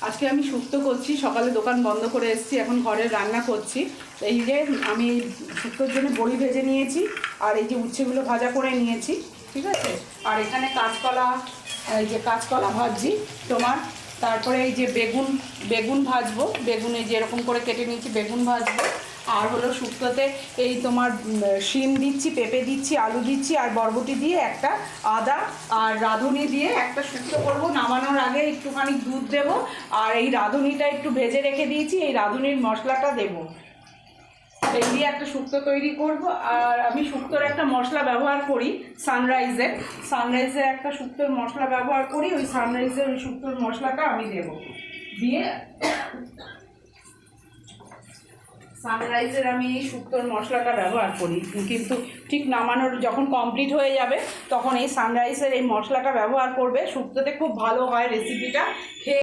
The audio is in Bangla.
আজকে আমি শুক্তো করছি, সকালে দোকান বন্ধ করে এসেছি, এখন ঘরে রান্না করছি। এই যে আমি শুক্তোর জন্য বড়ি ভেজে নিয়েছি, আর এই যে উচ্ছেগুলো ভাজা করে নিয়েছি, ঠিক আছে। আর এখানে কাঁচকলা, এই যে কাঁচকলা ভাজছি তোমার। তারপরে এই যে বেগুন ভাজবো, বেগুন এই যে এরকম করে কেটে নিয়েছি, বেগুন ভাজবো। আর হলো শুক্তোতে এই তোমার শিম দিচ্ছি, পেঁপে দিচ্ছি, আলু দিচ্ছি, আর বরবটি দিয়ে একটা আদা আর রাঁধুনি দিয়ে একটা শুক্তো করবো। নামানোর আগে একটুখানি দুধ দেবো, আর এই রাঁধুনিটা একটু ভেজে রেখে দিয়েছি, এই রাঁধুনির মশলাটা দেবো, এই দিয়ে একটা শুক্তো তৈরি করব। আর আমি শুক্তোর একটা মশলা ব্যবহার করি, সানরাইজের একটা শুক্তোর মশলা ব্যবহার করি, ওই সানরাইজের ওই শুক্তোর মশলাটা আমি দেবো, দিয়ে সানরাইজের আমি এই শুক্তোর মশলাটা ব্যবহার করি, কিন্তু ঠিক নামানোর যখন কমপ্লিট হয়ে যাবে তখন এই সানরাইজের এই মশলাটা ব্যবহার করবে। শুক্তোতে খুব ভালো হয় রেসিপিটা, খেয়ে